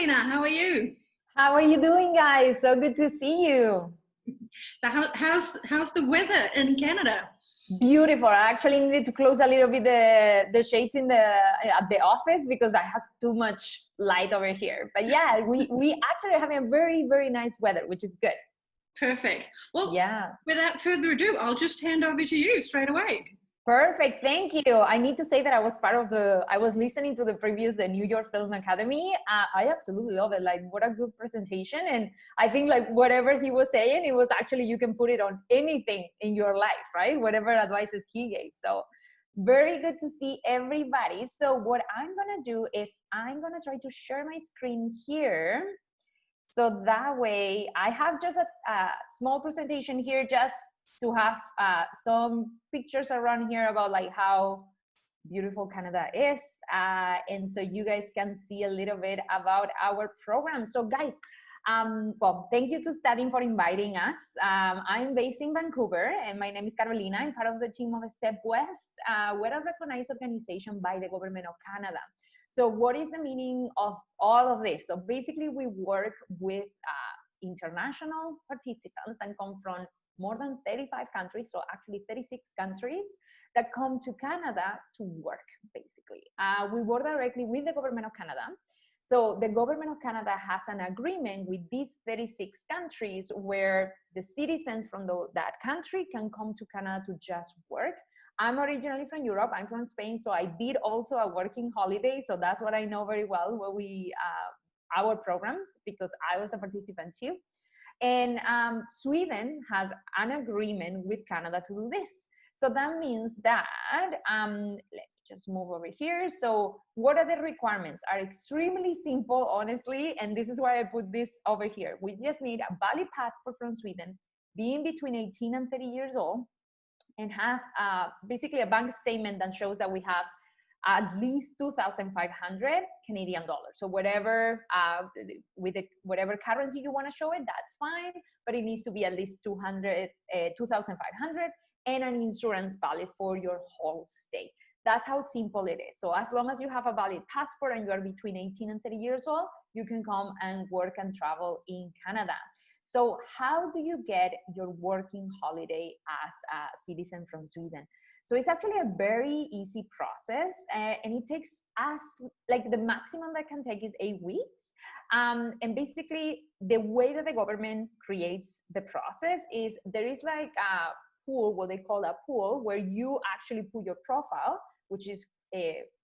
Carolina. How are you? How are you doing, guys? So good to see you. So how's the weather in Canada? Beautiful. I actually needed to close a little bit the shades in at the office because I have too much light over here. But yeah, we actually are having a very, very nice weather, which is good. Perfect. Well, yeah. Without further ado, I'll just hand over to you straight away. Perfect. Thank you. I need to say that I was I was listening to the New York Film Academy. I absolutely love it. Like, what a good presentation. And I think like whatever he was saying, it was actually, you can put it on anything in your life, right? Whatever advices he gave. So very good to see everybody. So what I'm going to do is I'm going to try to share my screen here. So that way I have just a small presentation here, just to have some pictures around here about like how beautiful Canada is. And so you guys can see a little bit about our program. So guys, well, thank you to Studying for inviting us. I'm based in Vancouver and my name is Carolina. I'm part of the team of StepWest. We're a recognized organization by the government of Canada. So what is the meaning of all of this? So basically we work with international participants that come from more than 35 countries, so actually 36 countries that come to Canada to work, basically. We work directly with the government of Canada. So the government of Canada has an agreement with these 36 countries where the citizens from that country can come to Canada to just work. I'm originally from Europe, I'm from Spain, so I did also a working holiday, so that's what I know very well, where our programs, because I was a participant too. And Sweden has an agreement with Canada to do this. So that means that, let me just move over here. So what are the requirements? Are extremely simple, honestly, and this is why I put this over here. We just need a valid passport from Sweden, being between 18 and 30 years old, and have basically a bank statement that shows that we have at least 2,500 Canadian dollars. So whatever, whatever currency you want to show it, that's fine, but it needs to be at least 2,500 and an insurance valid for your whole stay. That's how simple it is. So as long as you have a valid passport and you are between 18 and 30 years old, you can come and work and travel in Canada. So how do you get your working holiday as a citizen from Sweden? So it's actually a very easy process, and it takes us, like the maximum that can take is 8 weeks. And basically the way that the government creates the process is there is like a pool, what they call a pool, where you actually put your profile, which is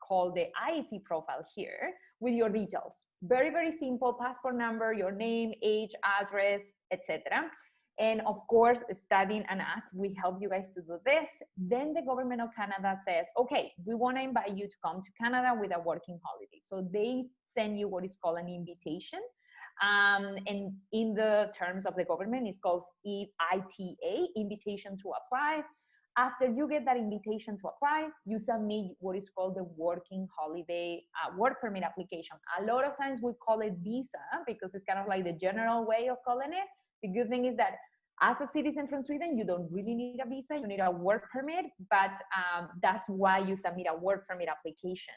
called the IEC profile here, with your details. Very, very simple: passport number, your name, age, address, etc. And of course, Studying and us, we help you guys to do this. Then the government of Canada says, okay, we want to invite you to come to Canada with a working holiday. So they send you what is called an invitation. And in the terms of the government, it's called ITA, invitation to apply. After you get that invitation to apply, you submit what is called the working holiday work permit application. A lot of times we call it visa because it's kind of like the general way of calling it. The good thing is that as a citizen from Sweden, you don't really need a visa, you need a work permit, but that's why you submit a work permit application.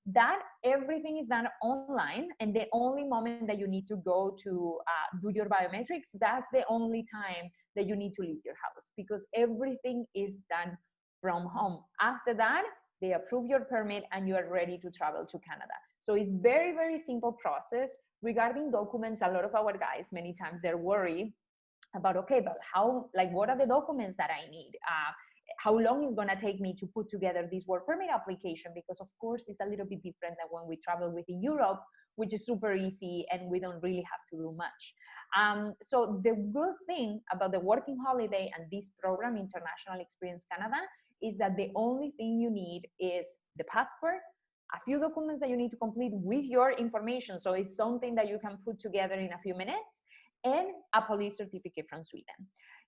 That everything is done online, and the only moment that you need to go to do your biometrics, that's the only time that you need to leave your house, because everything is done from home. After that, they approve your permit and you are ready to travel to Canada. So it's very, very simple process. Regarding documents, a lot of our guys, many times they're worried about, okay, but how, like, what are the documents that I need? How long is gonna take me to put together this work permit application? Because of course it's a little bit different than when we travel within Europe, which is super easy and we don't really have to do much. So the good thing about the working holiday and this program, International Experience Canada, is that the only thing you need is the passport, a few documents that you need to complete with your information. So it's something that you can put together in a few minutes, and a police certificate from Sweden.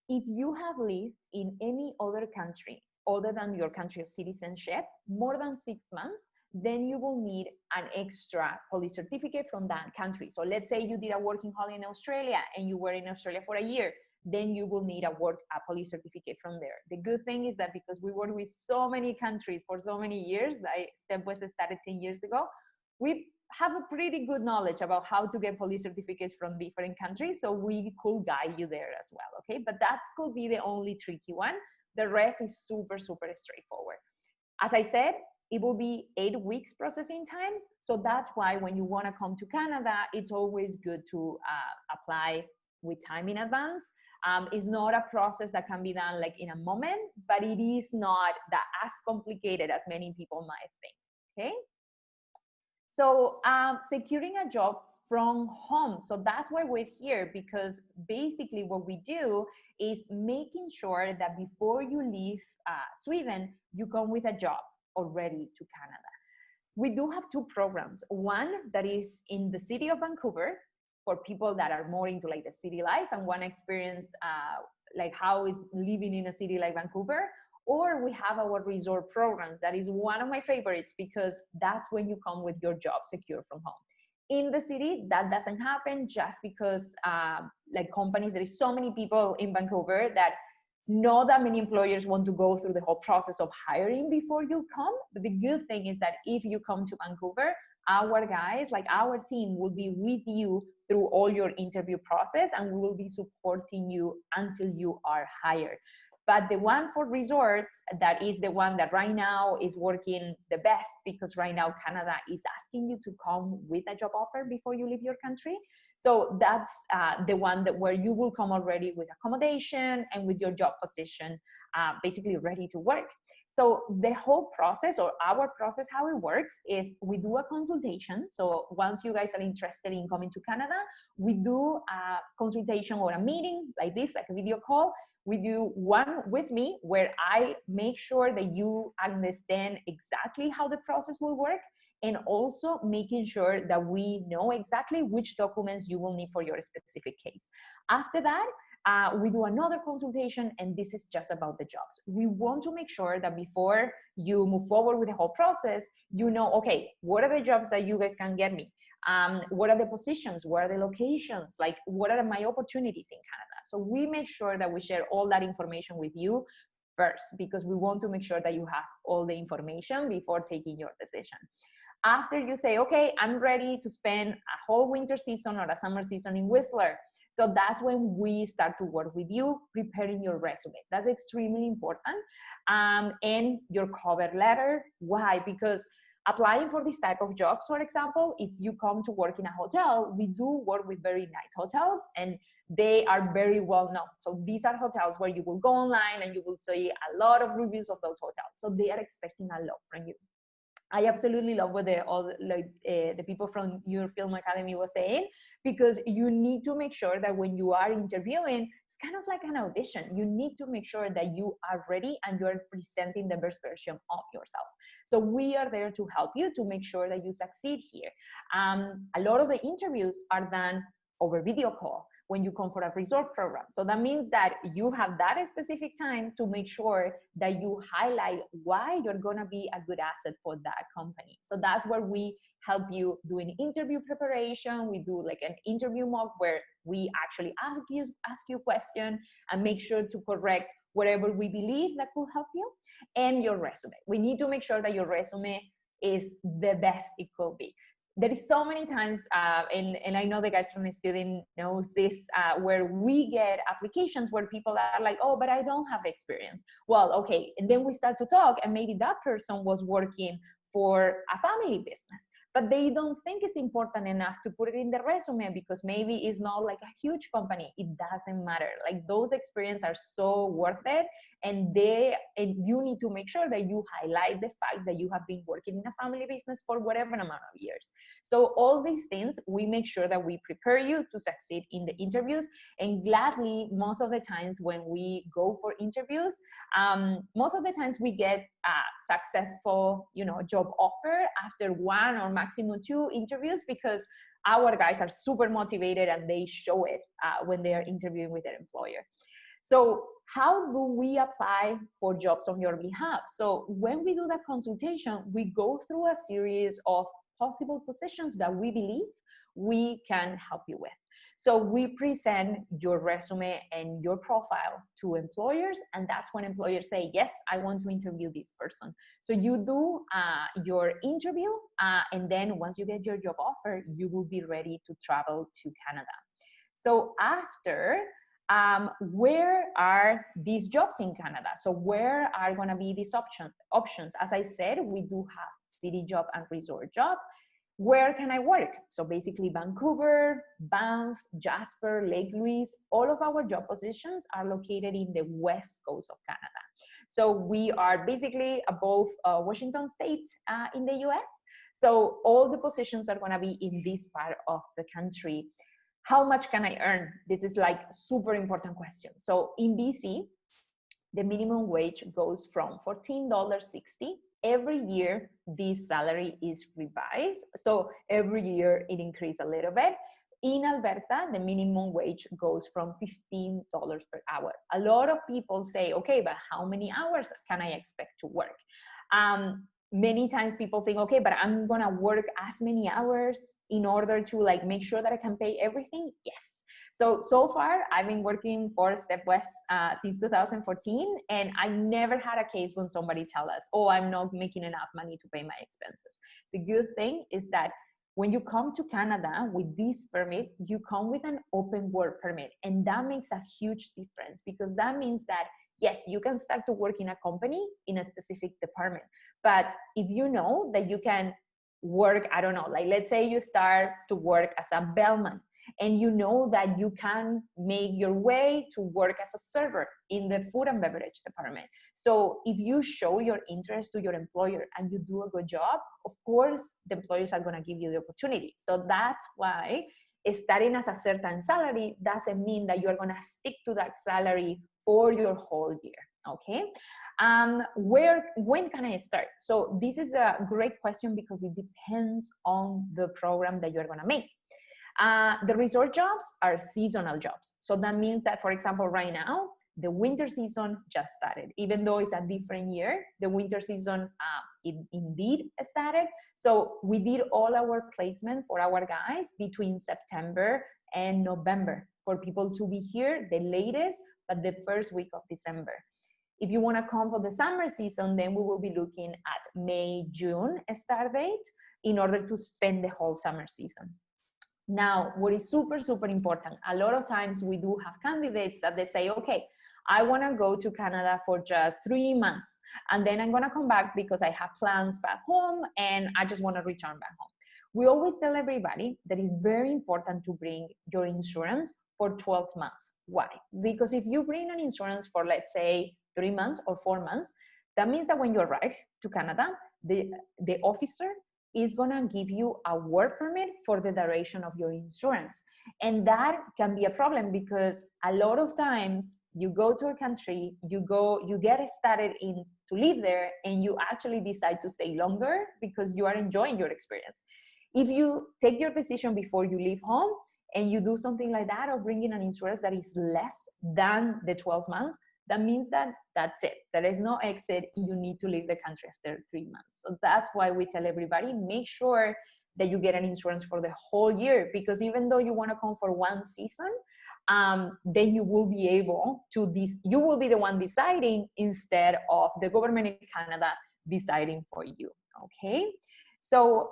If you have lived in any other country other than your country of citizenship more than 6 months, then you will need an extra police certificate from that country. So let's say you did a working holiday in Australia and you were in Australia for a year, then you will need a police certificate from there. The good thing is that because we work with so many countries for so many years, like StepWest started 10 years ago, we have a pretty good knowledge about how to get police certificates from different countries. So we could guide you there as well, okay? But that could be the only tricky one. The rest is super, super straightforward. As I said, it will be 8 weeks processing times. So that's why when you want to come to Canada, it's always good to apply with time in advance. It's not a process that can be done like in a moment, but it is not that as complicated as many people might think, okay? So securing a job from home. So that's why we're here, because basically what we do is making sure that before you leave Sweden, you come with a job already to Canada. We do have 2 programs. One that is in the city of Vancouver for people that are more into like the city life and want to experience like how is living in a city like Vancouver. Or we have our resort program. That is one of my favorites because that's when you come with your job secure from home. In the city, that doesn't happen just because like companies, there is so many people in Vancouver that not that many employers want to go through the whole process of hiring before you come. But the good thing is that if you come to Vancouver, our guys, like our team, will be with you through all your interview process, and we will be supporting you until you are hired. But the one for resorts, that is the one that right now is working the best, because right now Canada is asking you to come with a job offer before you leave your country. So that's the one that where you will come already with accommodation and with your job position basically ready to work. So the whole process, or our process, how it works is we do a consultation. So once you guys are interested in coming to Canada, we do a consultation or a meeting like this, like a video call. We do one with me where I make sure that you understand exactly how the process will work, and also making sure that we know exactly which documents you will need for your specific case. After that, we do another consultation, and this is just about the jobs. We want to make sure that before you move forward with the whole process, you know, okay, what are the jobs that you guys can get me? What are the positions? What are the locations? Like, what are my opportunities in Canada? So we make sure that we share all that information with you first, because we want to make sure that you have all the information before taking your decision. After you say, okay, I'm ready to spend a whole winter season or a summer season in Whistler, so that's when we start to work with you, preparing your resume. That's extremely important. And your cover letter. Why? Because applying for this type of jobs, for example, if you come to work in a hotel, we do work with very nice hotels, and they are very well known. So these are hotels where you will go online and you will see a lot of reviews of those hotels. So they are expecting a lot from you. I absolutely love what the people from your film academy was saying, because you need to make sure that when you are interviewing, it's kind of like an audition. You need to make sure that you are ready and you are presenting the best version of yourself. So we are there to help you to make sure that you succeed here. A lot of the interviews are done over video call when you come for a resort program. So that means that you have that specific time to make sure that you highlight why you're gonna be a good asset for that company. So that's where we help you do an interview preparation. We do like an interview mock where we actually ask you question and make sure to correct whatever we believe that could help you. And your resume. We need to make sure that your resume is the best it could be. There is so many times, and I know the guys from the student knows this, where we get applications where people are like, oh, but I don't have experience. Well, okay, and then we start to talk, and maybe that person was working for a family business, but they don't think it's important enough to put it in the resume because maybe it's not like a huge company. It doesn't matter. Like, those experiences are so worth it, and you need to make sure that you highlight the fact that you have been working in a family business for whatever amount of years. So all these things, we make sure that we prepare you to succeed in the interviews. And gladly, most of the times when we go for interviews, most of the times we get a successful, job offer after 1 or maximum 2 interviews, because our guys are super motivated and they show it when they are interviewing with their employer. So how do we apply for jobs on your behalf? So when we do that consultation, we go through a series of possible positions that we believe we can help you with. So we present your resume and your profile to employers, and that's when employers say, yes, I want to interview this person. So you do your interview, and then once you get your job offer, you will be ready to travel to Canada. So after, where are these jobs in Canada? So where are going to be these options? As I said, we do have city job and resort job. Where can I work? So basically Vancouver, Banff, Jasper, Lake Louise, all of our job positions are located in the west coast of Canada. So we are basically above Washington State in the US. So all the positions are going to be in this part of the country. How much can I earn? This is like super important question. So in BC, the minimum wage goes from $14.60. Every year, this salary is revised. So every year it increases a little bit. In Alberta, the minimum wage goes from $15 per hour. A lot of people say, okay, but how many hours can I expect to work? Many times people think, okay, but I'm gonna work as many hours in order to like make sure that I can pay everything. Yes. So far, I've been working for StepWest since 2014, and I never had a case when somebody tells us, oh, I'm not making enough money to pay my expenses. The good thing is that when you come to Canada with this permit, you come with an open work permit, and that makes a huge difference, because that means that yes, you can start to work in a company in a specific department, but if you know that you can work, I don't know, like let's say you start to work as a bellman, and you know that you can make your way to work as a server in the food and beverage department. So if you show your interest to your employer and you do a good job, of course, the employers are going to give you the opportunity. So that's why starting as a certain salary doesn't mean that you're going to stick to that salary for your whole year. Okay. When can I start? So this is a great question because it depends on the program that you're going to make. The resort jobs are seasonal jobs. So that means that, for example, right now, the winter season just started. Even though it's a different year, the winter season it indeed started. So we did all our placement for our guys between September and November for people to be here the latest, but the first week of December. If you want to come for the summer season, then we will be looking at May, June start date in order to spend the whole summer season. Now, what is super, super important, a lot of times we do have candidates that they say, okay, I want to go to Canada for just 3 months, and then I'm going to come back because I have plans back home and I just want to return back home. We always tell everybody that it's very important to bring your insurance for 12 months. Why? Because if you bring an insurance for, let's say, 3 months or 4 months, that means that when you arrive to Canada, the officer is going to give you a work permit for the duration of your insurance. And that can be a problem because a lot of times you go to a country, you get started to live there, and you actually decide to stay longer because you are enjoying your experience. If you take your decision before you leave home and you do something like that, or bring in an insurance that is less than the 12 months, that means that that's it. There is no exit. You need to leave the country after 3 months. So that's why we tell everybody, make sure that you get an insurance for the whole year, because even though you want to come for one season, then you will be able to, you will be the one deciding instead of the government in Canada deciding for you, okay? So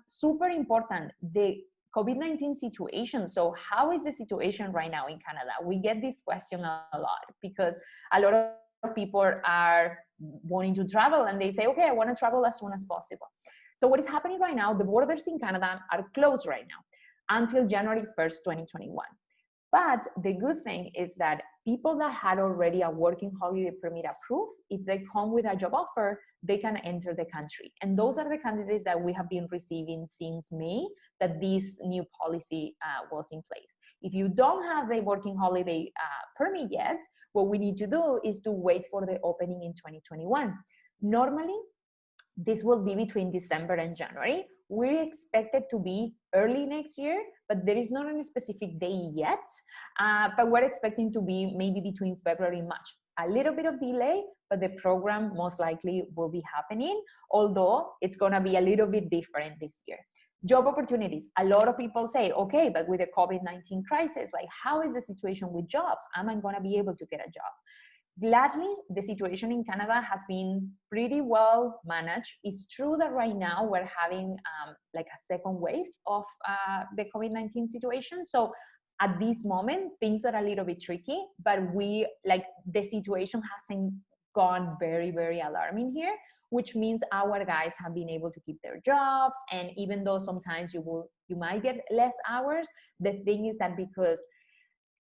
super important, the COVID-19 situation. So how is the situation right now in Canada? We get this question a lot because a lot of people are wanting to travel and they say, okay, I want to travel as soon as possible. So what is happening right now, the borders in Canada are closed right now until January 1st, 2021. But the good thing is that people that had already a working holiday permit approved, if they come with a job offer, they can enter the country. And those are the candidates that we have been receiving since May, that this new policy was in place. If you don't have the working holiday permit yet, what we need to do is to wait for the opening in 2021. Normally, this will be between December and January. We expect it to be early next year, but there is not any specific day yet. But we're expecting to be maybe between February and March. A little bit of delay, but the program most likely will be happening, although it's going to be a little bit different this year. Job opportunities. A lot of people say, okay, but with the COVID-19 crisis, like how is the situation with jobs? Am I going to be able to get a job? Gladly, the situation in Canada has been pretty well managed. It's true that right now we're having like a second wave of the COVID-19 situation. So at this moment, things are a little bit tricky, but the situation hasn't gone very, very alarming here, which means our guys have been able to keep their jobs. And even though sometimes you might get less hours, the thing is that because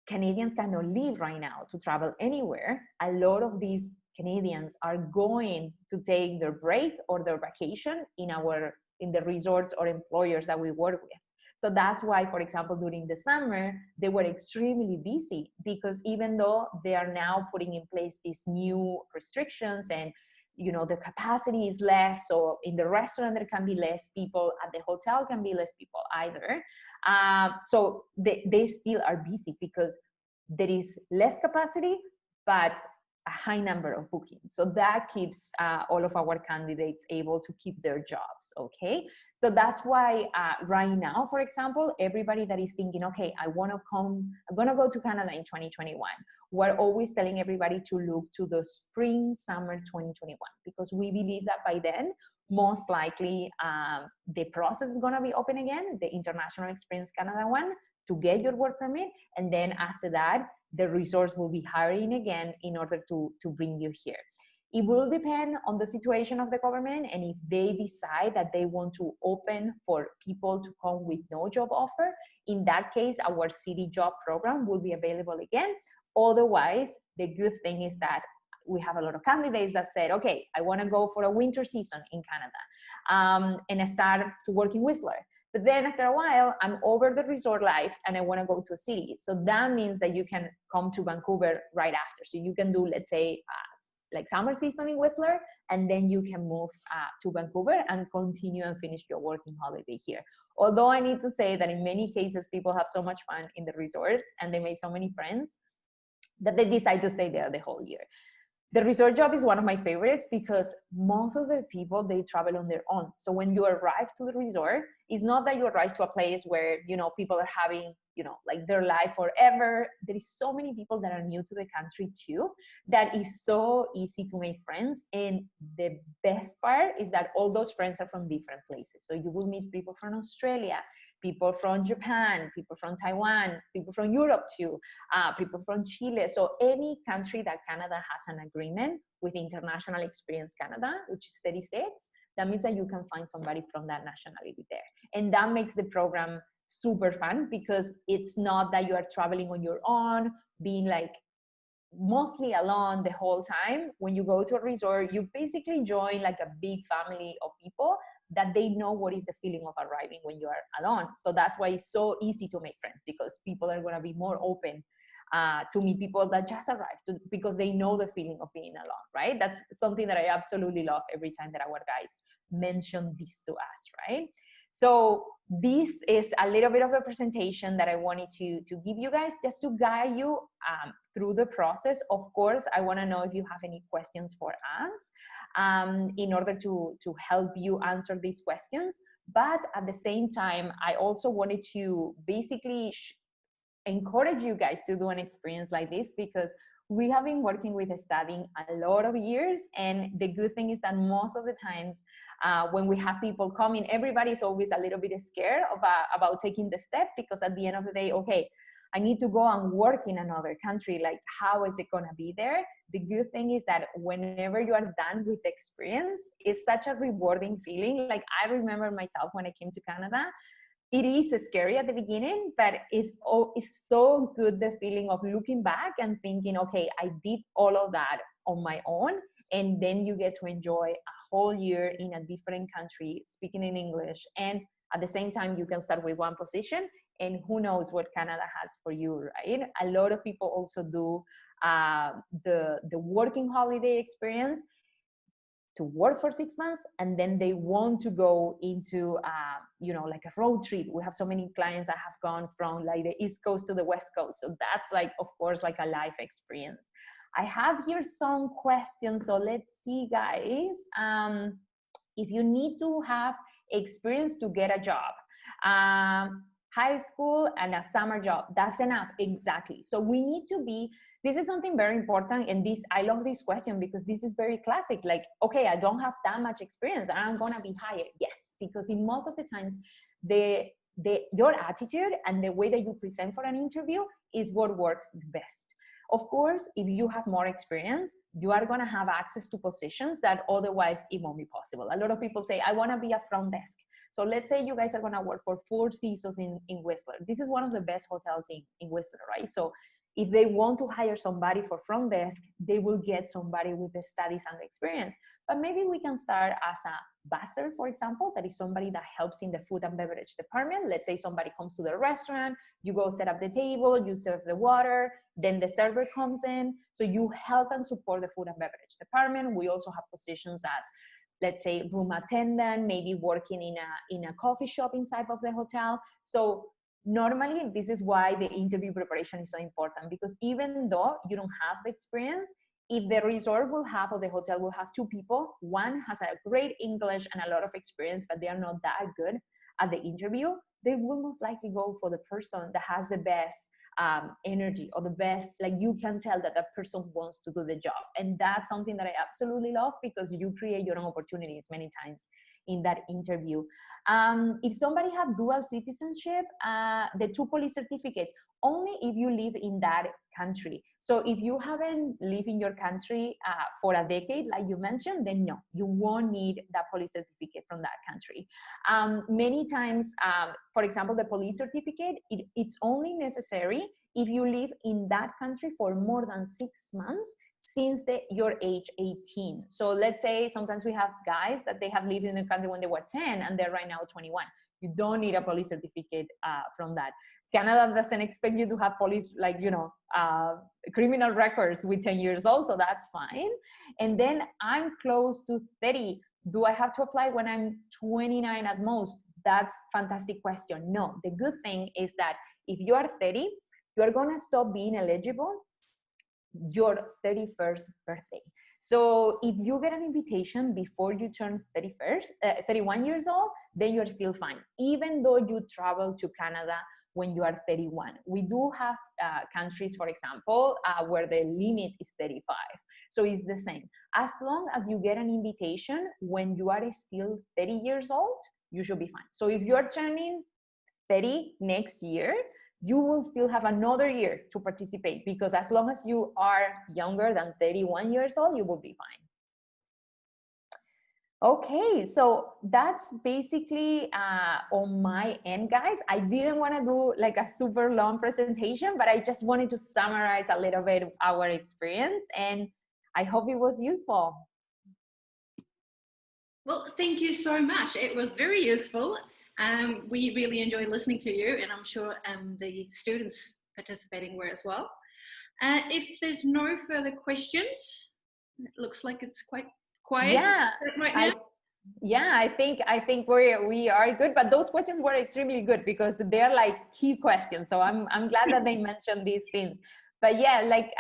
Canadians cannot leave right now to travel anywhere, a lot of these Canadians are going to take their break or their vacation in the resorts or employers that we work with. So that's why, for example, during the summer, they were extremely busy, because even though they are now putting in place these new restrictions and the capacity is less, so in the restaurant there can be less people, at the hotel can be less people either. So they still are busy because there is less capacity, but a high number of bookings. So that keeps all of our candidates able to keep their jobs, okay? So that's why right now, for example, everybody that is thinking, okay, I'm gonna go to Canada in 2021, we're always telling everybody to look to the spring, summer 2021, because we believe that by then, most likely the process is gonna be open again, the International Experience Canada one, to get your work permit. And then after that, the resource will be hiring again in order to bring you here. It will depend on the situation of the government, and if they decide that they want to open for people to come with no job offer, in that case, our city job program will be available again. Otherwise, the good thing is that we have a lot of candidates that said, okay, I want to go for a winter season in Canada and I start to work in Whistler. But then after a while, I'm over the resort life and I want to go to a city. So that means that you can come to Vancouver right after. So you can do, let's say, like summer season in Whistler, and then you can move to Vancouver and continue and finish your working holiday here. Although I need to say that in many cases, people have so much fun in the resorts and they make so many friends that they decide to stay there the whole year. The resort job is one of my favorites because most of the people, they travel on their own. So when you arrive to the resort, it's not that you arrive to a place where, people are having, like their life forever. There is so many people that are new to the country too, that is so easy to make friends. And the best part is that all those friends are from different places. So you will meet people from Australia, people from Japan, people from Taiwan, people from Europe too, people from Chile. So any country that Canada has an agreement with International Experience Canada, which is 36, that means that you can find somebody from that nationality there. And that makes the program super fun because it's not that you are traveling on your own, being like mostly alone the whole time. When you go to a resort, you basically join like a big family of people that they know what is the feeling of arriving when you are alone. So that's why it's so easy to make friends, because people are going to be more open to meet people that just arrived because they know the feeling of being alone, right? That's something that I absolutely love every time that our guys mention this to us, right? So this is a little bit of a presentation that I wanted to give you guys just to guide you through the process. Of course, I want to know if you have any questions for us in order to help you answer these questions. But at the same time, I also wanted to basically encourage you guys to do an experience like this, because we have been working with studying a lot of years, and the good thing is that most of the times when we have people coming, everybody's always a little bit scared about taking the step, because at the end of the day, okay, I need to go and work in another country, like how is it going to be there? The good thing is that whenever you are done with the experience, it's such a rewarding feeling. Like I remember myself when I came to Canada, it is scary at the beginning, but it's so good, the feeling of looking back and thinking, okay, I did all of that on my own. And then you get to enjoy a whole year in a different country, speaking in English. And at the same time, you can start with one position, and who knows what Canada has for you, right? A lot of people also do the working holiday experience, to work for 6 months, and then they want to go into like a road trip. We have so many clients that have gone from like the East Coast to the West Coast. So that's like, of course, like a life experience. I have here some questions. So let's see, guys. If you need to have experience to get a job, High school and a summer job, that's enough. Exactly. So we need to be, this is something very important. And this, I love this question because this is very classic. Like, okay, I don't have that much experience and I'm gonna be hired. Yes, because in most of the times, your attitude and the way that you present for an interview is what works best. Of course, if you have more experience, you are going to have access to positions that otherwise it won't be possible. A lot of people say, I want to be a front desk. So let's say you guys are going to work for Four Seasons in Whistler. This is one of the best hotels in Whistler, right? So if they want to hire somebody for front desk, they will get somebody with the studies and the experience. But maybe we can start as a busser, for example, that is somebody that helps in the food and beverage department. Let's say somebody comes to the restaurant, you go set up the table, you serve the water, then the server comes in. So you help and support the food and beverage department. We also have positions as, let's say, room attendant, maybe working in a coffee shop inside of the hotel. So normally, this is why the interview preparation is so important, because even though you don't have the experience, if the resort will have, or the hotel will have two people, one has a great English and a lot of experience, but they are not that good at the interview, they will most likely go for the person that has the best energy, or the best, like you can tell that that person wants to do the job. And that's something that I absolutely love, because you create your own opportunities many times in that interview. If somebody have dual citizenship, the two police certificates, only if you live in that country. So if you haven't lived in your country for a decade, like you mentioned, then no, you won't need that police certificate from that country. Many times, for example, the police certificate, it's only necessary if you live in that country for more than 6 months since your age 18. So let's say sometimes we have guys that they have lived in the country when they were 10 and they're right now 21. You don't need a police certificate from that. Canada doesn't expect you to have police, like, criminal records with 10 years old, so that's fine. And then I'm close to 30. Do I have to apply when I'm 29 at most? That's a fantastic question. No, the good thing is that if you are 30, you are gonna stop being eligible your 31st birthday. So if you get an invitation before you turn 31 years old, then you're still fine, even though you travel to Canada when you are 31. We do have countries, for example, where the limit is 35. So it's the same. As long as you get an invitation when you are still 30 years old, you should be fine. So if you're turning 30 next year, you will still have another year to participate, because as long as you are younger than 31 years old, you will be fine. Okay, so that's basically on my end, guys. I didn't want to do like a super long presentation, but I just wanted to summarize a little bit of our experience, and I hope it was useful. Well, thank you so much. It was very useful. We really enjoyed listening to you, and I'm sure the students participating were as well. If there's no further questions, it looks like it's quite quiet right now. I think we are good, but those questions were extremely good because they're like key questions. So I'm glad that they mentioned these things. But yeah, like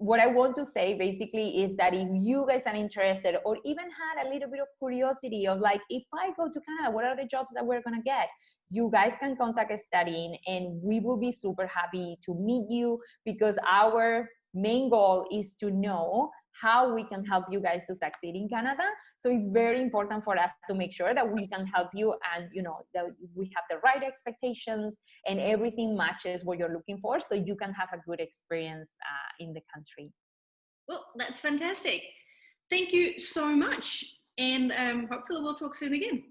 what I want to say basically is that if you guys are interested, or even had a little bit of curiosity of like, if I go to Canada, what are the jobs that we're gonna get? You guys can contact Studying, and we will be super happy to meet you, because our main goal is to know how we can help you guys to succeed in Canada. So it's very important for us to make sure that we can help you, and that we have the right expectations and everything matches what you're looking for, so you can have a good experience in the country. Well, that's fantastic. Thank you so much, and hopefully we'll talk soon again.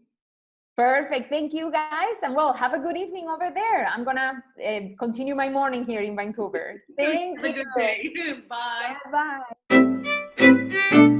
Perfect. Thank you, guys. And well, have a good evening over there. I'm going to continue my morning here in Vancouver. Thank you. Have a good day. Bye. Bye-bye.